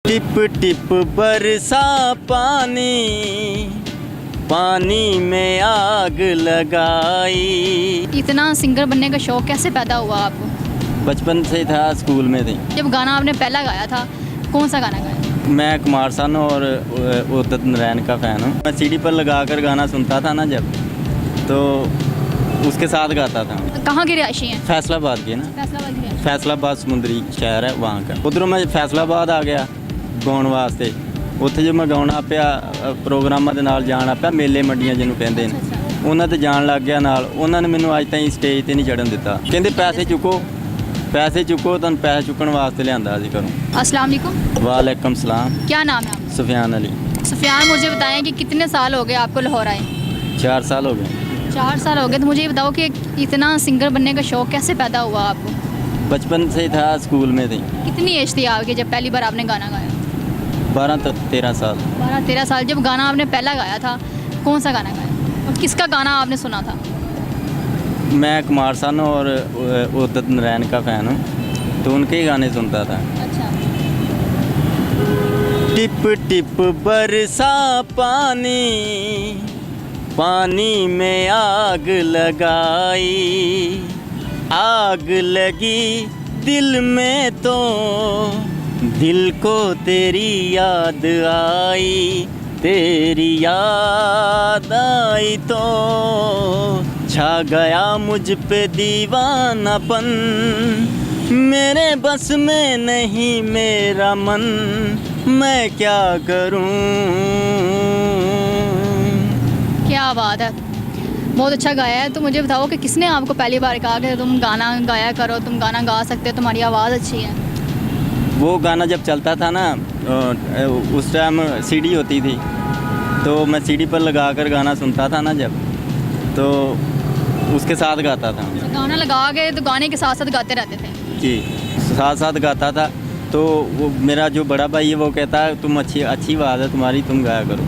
Tip tip बरसा पानी, पानी में आग लगाई। इतना सिंगर बनने का शौक कैसे पैदा हुआ आपको? बचपन से था, स्कूल में थे। जब गाना आपने पहला गाया था, कौन सा गाना गाया? मैं कुमार सानू और उदित नारायण का फ़ैन हूँ। मैं सीडी पर लगा कर गाना सुनता था ना जब, तो उसके साथ गाता था। कहाँ के रिहायशी हैं? फैसलाबाद के ना, फैसलाबाद की रिहायशी। फैसलाबाद समुंदरी शहर है वहाँ का। उधरों मैं फैसलाबाद आ गया ਗਾਉਣ ਵਾਸਤੇ। ਉੱਥੇ ਜੋ ਮੈਂ ਗਾਉਣਾ ਪਿਆ, ਪ੍ਰੋਗਰਾਮਾਂ ਦੇ ਨਾਲ ਜਾਣਾ ਪਿਆ, ਮੇਲੇ ਮੰਡੀਆਂ ਜਿਹਨੂੰ ਕਹਿੰਦੇ ਨੇ, ਉਹਨਾਂ ਤੇ ਜਾਣ ਲੱਗ ਗਿਆ ਨਾਲ। ਉਹਨਾਂ ਨੇ ਮੈਨੂੰ ਅੱਜ ਤਾਈਂ ਸਟੇਜ ਤੇ ਨਹੀਂ ਚੜਨ ਦਿੱਤਾ। ਕਹਿੰਦੇ ਪੈਸੇ ਚੁੱਕੋ, ਪੈਸੇ ਚੁੱਕੋ, ਤੁਹਾਨੂੰ ਪੈਸੇ ਚੁੱਕਣ ਵਾਸਤੇ ਲਿਆਂਦਾ ਸੀ ਘਰੋਂ। अस्सलाम वालेकुम। वालेकुम सलाम। क्या नाम है आपका? सुफियान अली। सुफियान, मुझे बताएं कि कितने साल हो गए आपको लाहौर आए? 4 साल हो गए। 4 साल हो गए। तो मुझे ये बताओ कि इतना सिंगर बनने का शौक कैसे पैदा हुआ आपको? बचपन से था, स्कूल में थे। कितनी एज थी आपकी जब पहली बार आपने गाना गाया? 12-13 साल। 12-13 साल। जब गाना आपने पहला गाया था, कौन सा गाना गाया और किसका गाना आपने सुना था? मैं कुमार सानू और उदित नारायण का फ़ैन हूँ, तो उनके ही गाने सुनता था। अच्छा। टिप टिप बरसा पानी, पानी में आग लगाई। आग लगी दिल में तो दिल को तेरी याद आई। तेरी याद आई तो छा गया मुझ पे दीवानापन। मेरे बस में नहीं मेरा मन, मैं क्या करूं। क्या बात है, बहुत अच्छा गाया है। तो मुझे बताओ कि किसने आपको पहली बार कहा कि तुम गाना गाया करो, तुम गाना गा सकते हो, तुम्हारी आवाज़ अच्छी है? वो गाना जब चलता था ना, उस टाइम सीडी होती थी, तो मैं सीडी पर लगा कर गाना सुनता था ना जब, तो उसके साथ गाता था। गाना लगा के तो गाने के साथ साथ गाते रहते थे? जी, साथ साथ गाता था। तो वो मेरा जो बड़ा भाई है वो कहता है तुम अच्छी आवाज़ है तुम्हारी, तुम गाया करो।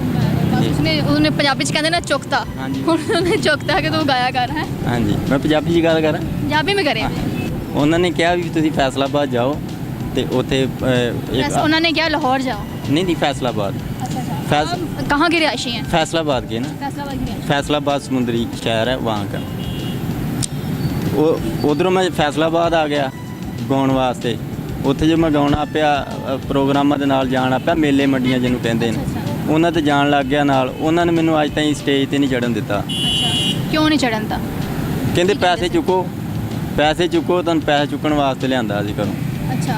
उसने पंजाबी च कहते ना चुकता। हाँ जी। उन्होंने चुकता कि तू गाया कर है। हाँ जी, मैं पंजाबी जी गल करा। पंजाबी में करे। ਉਹਨਾਂ ਨੇ ਕਿਹਾ ਵੀ ਤੁਸੀਂ ਫੈਸਲਾਬਾਦ ਜਾਓ ਤੇ ਉੱਥੇ उन्होंने क्या लाहौर जाओ? नहीं नहीं फैसलाबाद। फैस आप कहाँ के रिहायशी हैं? फैसलाबाद के ना, फैसलाबाद की रिहायशी। फैसलाबाद समुंदरी शहर है वहाँ का। उधरों मैं फैसलाबाद आ ਗਿਆ ਗਾਉਣ ਵਾਸਤੇ। ਉੱਥੇ ਜੋ ਮੈਂ ਗਾਉਣਾ ਪਿਆ, ਪ੍ਰੋਗਰਾਮਾਂ ਦੇ ਨਾਲ ਜਾਣਾ ਪਿਆ, ਮੇਲੇ ਮੰਡੀਆਂ ਜਿਹਨੂੰ ਕਹਿੰਦੇ ਨੇ, ਉਹਨਾਂ ਤੇ ਜਾਣ ਲੱਗ ਗਿਆ ਨਾਲ। ਉਹਨਾਂ ਨੇ ਮੈਨੂੰ ਅੱਜ ਤਾਈਂ ਸਟੇਜ ਤੇ ਨਹੀਂ ਚੜਨ ਦਿੱਤਾ। अच्छा, क्यों नहीं चढ़न था? ਕਹਿੰਦੇ ਪੈਸੇ ਚੁੱਕੋ, ਪੈਸੇ ਚੁੱਕੋ, ਤੁਹਾਨੂੰ ਪੈਸੇ ਚੁੱਕਣ ਵਾਸਤੇ ਲਿਆਂਦਾ ਸੀ ਘਰੋਂ। अच्छा,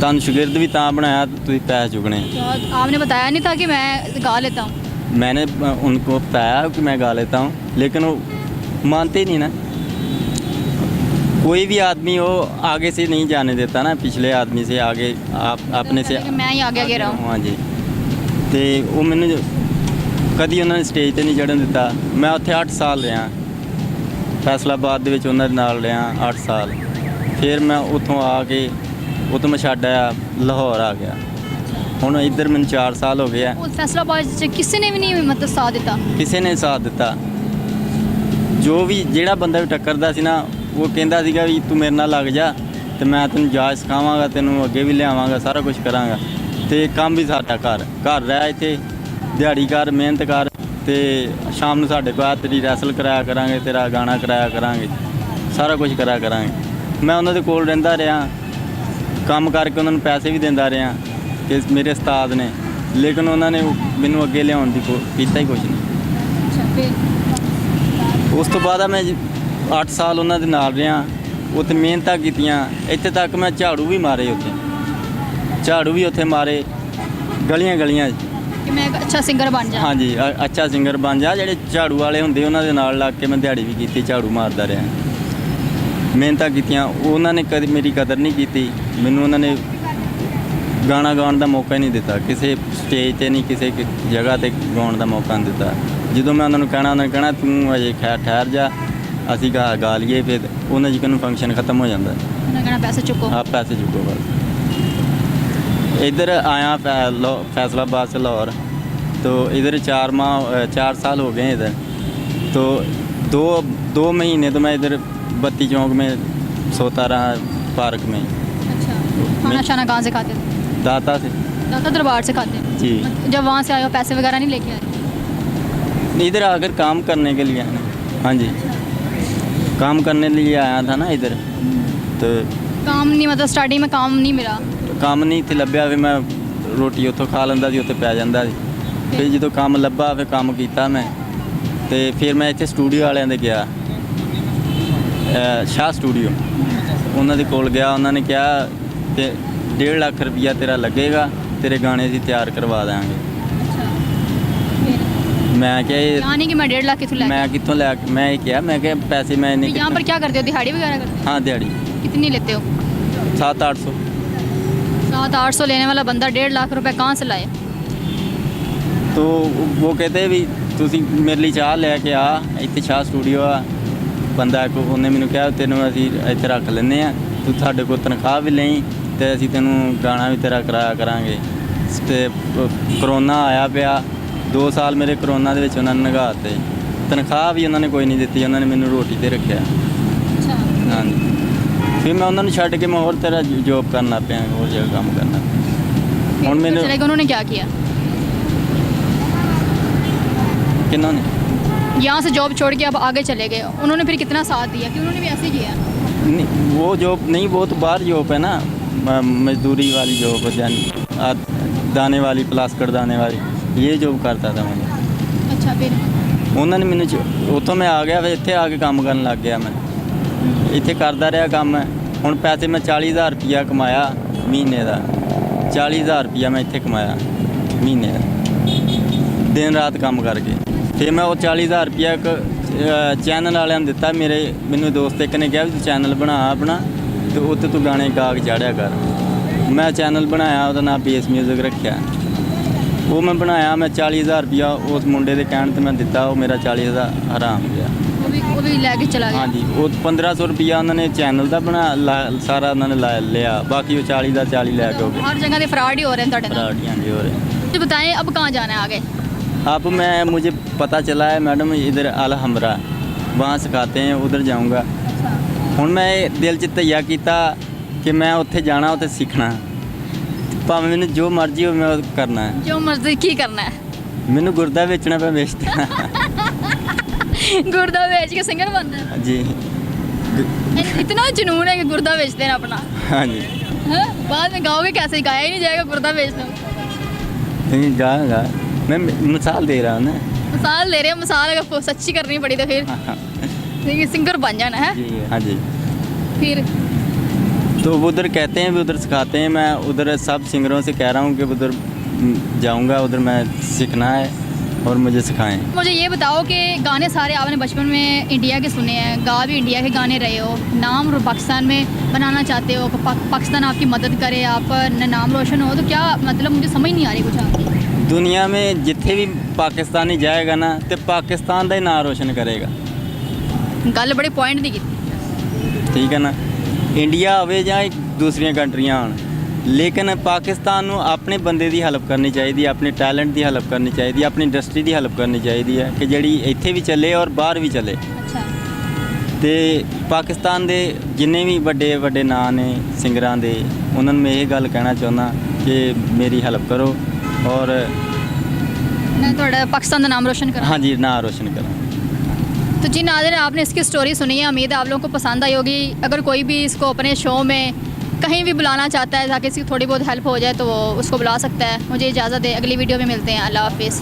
ਤੁਹਾਨੂੰ ਸ਼ਾगिर्द भी ਤਾਂ ਬਣਾਇਆ ਤੁਸੀਂ ਪੈਸੇ चुकने। तो आपने बताया नहीं था कि मैं गा लेता हूँ? मैंने उनको बताया कि मैं गा लेता हूँ, लेकिन वो मानते नहीं ना। कोई भी आदमी हो आगे से नहीं जाने देता ना, पिछले आदमी से आगे आप अपने से। मैं ही आगे आगे रहा हूँ। हाँ जी। तो वो मैंने कभी उन्होंने स्टेज ਤੇ ਨਹੀਂ ਚੜਨ ਦਿੱਤਾ। मैं ਉੱਥੇ 8 ਸਾਲ ਰਿਹਾ, ਫੈਸਲਾਬਾਦ ਦੇ ਵਿੱਚ ਉਹਨਾਂ ਦੇ ਨਾਲ ਰਿਹਾ 8 ਸਾਲ। ਫਿਰ ਮੈਂ ਉੱਥੋਂ ਆ ਕੇ ਉੱਥੋਂ ਮੈਂ ਛੱਡ ਆਇਆ, ਲਾਹੌਰ ਆ ਗਿਆ। ਹੁਣ ਇੱਧਰ ਮੈਨੂੰ 4 ਸਾਲ ਹੋ ਗਏ ਆ। उस फैसलाबाद से किसी ने भी नहीं मतलब साथ देता? ਕਿਸੇ ਨੇ ਸਾਥ ਦਿੱਤਾ। ਜੋ ਵੀ ਜਿਹੜਾ ਬੰਦਾ ਵੀ ਟੱਕਰਦਾ ਸੀ ਨਾ, ਉਹ ਕਹਿੰਦਾ ਸੀਗਾ ਵੀ ਤੂੰ ਮੇਰੇ ਨਾਲ ਲੱਗ ਜਾ ਤੇ ਮੈਂ ਤੈਨੂੰ ਜਾਚ ਸਿਖਾਵਾਂਗਾ, ਤੈਨੂੰ ਅੱਗੇ ਵੀ ਲਿਆਵਾਂਗਾ, ਸਾਰਾ ਕੁਝ ਕਰਾਂਗਾ। ਤੇ ਕੰਮ ਵੀ ਸਾਡਾ ਘਰ ਰਹਿ ਇੱਥੇ, ਦਿਹਾੜੀ ਕਰ, ਮਿਹਨਤ ਕਰ, ਤੇ ਸ਼ਾਮ ਨੂੰ ਸਾਡੇ ਕੋਲ ਆ, ਤੇਰੀ ਰੈਸਲ ਕਰਾਇਆ ਕਰਾਂਗੇ, ਤੇਰਾ ਗਾਣਾ ਕਰਾਇਆ ਕਰਾਂਗੇ, ਸਾਰਾ ਕੁਝ ਕਰਾਇਆ ਕਰਾਂਗੇ। ਮੈਂ ਉਹਨਾਂ ਦੇ ਕੋਲ ਰਹਿੰਦਾ ਰਿਹਾ, ਕੰਮ ਕਰਕੇ ਉਹਨਾਂ ਨੂੰ ਪੈਸੇ ਵੀ ਦਿੰਦਾ ਰਿਹਾ ਕਿ ਮੇਰੇ ਉਸਤਾਦ ਨੇ, ਲੇਕਿਨ ਉਹਨਾਂ ਨੇ ਮੈਨੂੰ ਅੱਗੇ ਲਿਆਉਣ ਦੀ ਕੀਤਾ ਹੀ ਕੁਝ ਨਹੀਂ। अच्छा, फिर ਉਸ ਤੋਂ ਬਾਅਦ ਮੈਂ 8 ਸਾਲ ਉਹਨਾਂ ਦੇ ਨਾਲ ਰਿਹਾ, ਉੱਥੇ ਮਿਹਨਤਾਂ ਕੀਤੀਆਂ। ਇੱਥੇ ਤੱਕ ਮੈਂ ਝਾੜੂ ਵੀ ਮਾਰੇ, ਝਾੜੂ ਵੀ ਉੱਥੇ ਮਾਰੇ, ਗਲੀਆਂ 'ਚ। कि मैं एक अच्छा सिंगर बन जाऊँ? ਹਾਂਜੀ, ਅੱਛਾ ਸਿੰਗਰ ਬਣ ਜਾ। ਜਿਹੜੇ ਝਾੜੂ ਵਾਲੇ ਹੁੰਦੇ ਉਹਨਾਂ ਦੇ ਨਾਲ ਲੱਗ ਕੇ ਮੈਂ ਦਿਹਾੜੀ ਵੀ ਕੀਤੀ, ਝਾੜੂ ਮਾਰਦਾ ਰਿਹਾ, ਮਿਹਨਤਾਂ ਕੀਤੀਆਂ। ਉਹਨਾਂ ਨੇ ਕਦੇ ਮੇਰੀ ਕਦਰ ਨਹੀਂ ਕੀਤੀ। ਮੈਨੂੰ ਉਹਨਾਂ ਨੇ ਗਾਣਾ ਗਾਉਣ ਦਾ ਮੌਕਾ ਹੀ ਨਹੀਂ ਦਿੱਤਾ, ਕਿਸੇ ਸਟੇਜ 'ਤੇ ਨਹੀਂ, ਕਿਸੇ ਜਗ੍ਹਾ 'ਤੇ ਗਾਉਣ ਦਾ ਮੌਕਾ ਨਹੀਂ ਦਿੱਤਾ। ਜਦੋਂ ਮੈਂ ਉਹਨਾਂ ਨੂੰ ਕਹਿਣਾ, ਉਹਨਾਂ ਨੇ ਕਹਿਣਾ ਤੂੰ ਅਜੇ ਠਹਿਰ ਜਾ, ਅਸੀਂ ਗਾ ਲਈਏ। ਫਿਰ ਉਹਨਾਂ ਜਿਕਰ ਨੂੰ ਫੰਕਸ਼ਨ ਖਤਮ ਹੋ ਜਾਂਦਾ। उन्होंने कहना पैसे चुको। आप पैसे चुको बस। इधर आया फैसलाबाद से लाहौर, तो इधर 4 साल हो गए हैं इधर। तो दो महीने तो मैं इधर बत्ती चौक में सोता रहा, पार्क में। अच्छा, खाना शाना कहाँ से खाते थे? दाता से। दाता दरबार से खाते हैं। जी। जब वहाँ से आए हो पैसे वगैरह नहीं लेके आए? इधर आकर काम करने के लिए आया ना। हाँ जी, काम करने के लिए आया था ना इधर, तो काम नहीं, मतलब स्टार्टिंग में काम नहीं मिला? ਕੰਮ ਨਹੀਂ ਤੇ ਲੱਭਿਆ, ਫਿਰ ਮੈਂ ਰੋਟੀ ਉੱਥੋਂ ਖਾ ਲੈਂਦਾ ਸੀ, ਉੱਥੇ ਪੈ ਜਾਂਦਾ ਸੀ। ਫਿਰ ਜਦੋਂ ਕੰਮ ਲੱਭਾ ਫਿਰ ਕੰਮ ਕੀਤਾ ਮੈਂ, ਤੇ ਫਿਰ ਮੈਂ ਇੱਥੇ ਸਟੂਡੀਓ ਵਾਲਿਆਂ ਦੇ ਗਿਆ, ਸ਼ਾਹ ਸਟੂਡੀਓ, ਉਹਨਾਂ ਦੇ ਕੋਲ ਗਿਆ। ਉਹਨਾਂ ਨੇ ਕਿਹਾ ਕਿ 1.5 ਲੱਖ ਰੁਪਈਆ ਤੇਰਾ ਲੱਗੇਗਾ, ਤੇਰੇ ਗਾਣੇ ਅਸੀਂ ਤਿਆਰ ਕਰਵਾ ਦਾਂਗੇ। मैं क्या यानी कि मैं 1.5 लाख कितों मैं कितों लै मैं ये किया, मैं क्या पैसे मैं नहीं। यहाँ पर क्या करते हो, दिहाड़ी वगैरह करते हो? हाँ दिहाड़ी। कितनी लेते हो? 700-800। 700-800 लेने वाला बंदा 1.5 लाख रुपए कहाँ से लाए? तो वो कहते भी ਤੁਸੀਂ ਮੇਰੇ ਲਈ ਚਾਹ ਲੈ ਕੇ ਆ, ਇੱਥੇ ਸ਼ਾਹ ਸਟੂਡੀਓ ਆ, ਬੰਦਾ ਕੋ ਉਹਨੇ ਮੈਨੂੰ ਕਿਹਾ ਤੈਨੂੰ ਅਸੀਂ ਇੱਥੇ ਰੱਖ ਲੈਂਦੇ ਆ, ਤੂੰ ਸਾਡੇ ਕੋਲ ਤਨਖਾਹ ਵੀ ਲਈ ਤੇ ਅਸੀਂ ਤੈਨੂੰ ਗਾਣਾ ਵੀ ਤੇਰਾ ਕਰਾਇਆ ਕਰਾਂਗੇ। ਤੇ ਕਰੋਨਾ ਆਇਆ ਪਿਆ, 2 ਸਾਲ ਮੇਰੇ ਕਰੋਨਾ ਦੇ ਵਿੱਚ ਉਹਨਾਂ ਨੇ ਲਗਾ ਦਿੱਤੇ, ਤਨਖਾਹ ਵੀ ਉਹਨਾਂ ਨੇ ਕੋਈ ਨਹੀਂ ਦਿੱਤੀ, ਉਹਨਾਂ ਨੇ ਮੈਨੂੰ ਰੋਟੀ ਤੇ ਰੱਖਿਆ। अच्छा। ਹਾਂਜੀ, ਫਿਰ ਮੈਂ ਉਹਨਾਂ ਨੂੰ ਛੱਡ ਕੇ ਮੈਂ ਹੋਰ ਤਰ੍ਹਾਂ ਜੋਬ ਕਰਨਾ ਪਿਆ, ਹੋਰ ਜਗ੍ਹਾ ਕੰਮ ਕਰਨਾ ਪਿਆ। ਹੁਣ ਮੈਨੂੰ चले गए, उन्होंने क्या किया? ਕਿੰਨਾ ਨੇ यहाँ से जॉब छोड़ के अब आगे चले गए, उन्होंने फिर कितना साथ दिया कि उन्होंने भी ऐसे ही किया? नहीं, वो जॉब नहीं, वो तो बाहर जॉब है ना, मजदूरी वाली जॉब है, यानी दाने वाली, प्लास्टिक दाने वाली, ये जॉब करता था मैं। अच्छा, फिर ਉਹਨਾਂ ਨੇ ਮੈਨੂੰ ਉੱਥੋਂ ਮੈਂ ਆ ਗਿਆ, ਫਿਰ ਇੱਥੇ ਆ ਕੇ ਕੰਮ ਕਰਨ ਲੱਗ ਗਿਆ। ਮੈਂ ਇੱਥੇ ਕਰਦਾ ਰਿਹਾ ਕੰਮ। ਹੁਣ ਪੈਸੇ ਮੈਂ 40,000 ਰੁਪਈਆ ਕਮਾਇਆ ਮਹੀਨੇ ਦਾ, 40,000 ਰੁਪਈਆ ਮੈਂ ਇੱਥੇ ਕਮਾਇਆ ਮਹੀਨੇ ਦਾ, ਦਿਨ ਰਾਤ ਕੰਮ ਕਰਕੇ। ਫਿਰ ਮੈਂ ਉਹ 40,000 ਰੁਪਈਆ ਇੱਕ ਚੈਨਲ ਵਾਲਿਆਂ ਨੂੰ ਦਿੱਤਾ। ਮੈਨੂੰ ਦੋਸਤ ਇੱਕ ਨੇ ਕਿਹਾ ਵੀ ਤੂੰ ਚੈਨਲ ਬਣਾ ਆਪਣਾ, ਤੇ ਉੱਤੇ ਤੂੰ ਗਾਣੇ ਗਾ ਕੇ ਚਾੜਿਆ ਕਰ। ਮੈਂ ਚੈਨਲ ਬਣਾਇਆ, ਉਹਦਾ ਨਾਮ ਬੇਸ ਮਿਊਜ਼ਿਕ ਰੱਖਿਆ। ਉਹ ਮੈਂ ਬਣਾਇਆ, ਮੈਂ 40,000 ਰੁਪਈਆ ਉਸ ਮੁੰਡੇ ਦੇ ਕਹਿਣ 'ਤੇ ਮੈਂ ਦਿੱਤਾ, ਉਹ ਮੇਰਾ 40,000 ਹਰਾਮ ਗਿਆ। वो भी लेके चला गया? ਹਾਂਜੀ, ਉਹ 1500 ਰੁਪਈਆ ਉਹਨਾਂ ਨੇ ਚੈਨਲ ਦਾ ਸਾਰਾ ਉਹਨਾਂ ਨੇ ਲਿਆ, ਬਾਕੀ ਉਹ 40 ਦਾ 40 ਲੈ ਕੇ ਹੋ ਗਏ। हर जगह से फ्रॉड ही हो रहे हैं ਤੁਹਾਡੇ ਨਾਲ। फ्रॉड जी हो रहे हैं। मुझे बताएं अब कहाँ जाना है आगे? अब मुझे पता चला है मैडम, इधर अलहमरा वहाँ सिखाते हैं, उधर जाऊँगा। ਹੁਣ ਮੈਂ ਦਿਲ 'ਚ ਧਈਆ ਕੀਤਾ ਕਿ ਮੈਂ ਉੱਥੇ ਜਾਣਾ, ਉੱਥੇ ਸਿੱਖਣਾ, ਭਾਵੇਂ ਮੈਨੂੰ ਜੋ ਮਰਜ਼ੀ ਹੋਵੇ ਮੈਂ ਉਹ ਕਰਨਾ ਹੈ। जो मर्जी की करना है? ਮੈਨੂੰ ਗੁਰਦਾ ਵੇਚਣਾ ਪਿਆ, ਵੇਚਦਾ। गुर्दा बेच के सिंगर बनना है? जी। इतना जुनून है कि गुर्दा बेच देना अपना? हाँ जी। हाँ? बाद में गाओगे कैसे? गाया ही नहीं जाएगा गुर्दा बेच दो। नहीं गा मैं मिसाल दे रहा हूँ ना। मिसाल दे रहे हो, मिसाल अगर सच्ची करनी पड़ी तो फिर हाँ सिंगर बन जाना है। जी। हाँ जी। फिर तो वो उधर कहते हैं भी उधर सिखाते हैं। मैं उधर सब सिंगरों से कह रहा हूँ कि उधर जाऊँगा, उधर मैं सीखना है और मुझे सिखाएं। मुझे ये बताओ कि गाने सारे आपने बचपन में इंडिया के सुने हैं, गा भी इंडिया के गाने रहे हो, नाम पाकिस्तान में बनाना चाहते हो, पाकिस्तान आपकी मदद करे, आप नाम रोशन हो, तो क्या मतलब मुझे समझ नहीं आ रही कुछ आपकी। दुनिया में जिथे भी पाकिस्तानी जाएगा ना, तो पाकिस्तान का ही नाम रोशन करेगा। गल बड़े पॉइंट दी की। ठीक है ना, इंडिया होवे या दूसरिया कंट्रियां होन, लेकिन पाकिस्तान नूं अपने बंदे की हेल्प करनी चाहिए, अपने टैलेंट की हेल्प करनी चाहिए, अपनी इंडस्ट्री की हेल्प करनी चाहिए है कि जिहड़ी इत्थे भी चले और बाहर भी चले। अच्छा। तो पाकिस्तान के जिन्ने भी बड़े बड़े नां ने सिंगरां दे, उन्होंने मैं ये गल कहना चाहुंदा कि मेरी हेल्प करो और मैं थोड़ा पाकिस्तान का नाम रोशन करा। हाँ जी, नाम रोशन करो। तो जी नाज़रीन, आपने इसकी स्टोरी सुनी है, उम्मीद है आप लोगों को पसंद आई होगी। अगर कोई भी इसको अपने शो में कहीं भी बुलाना चाहता है ताकि इसकी थोड़ी बहुत हेल्प हो जाए तो वो उसको बुला सकता है। मुझे इजाज़त है, अगली वीडियो में मिलते हैं। अल्लाह हाफिज़।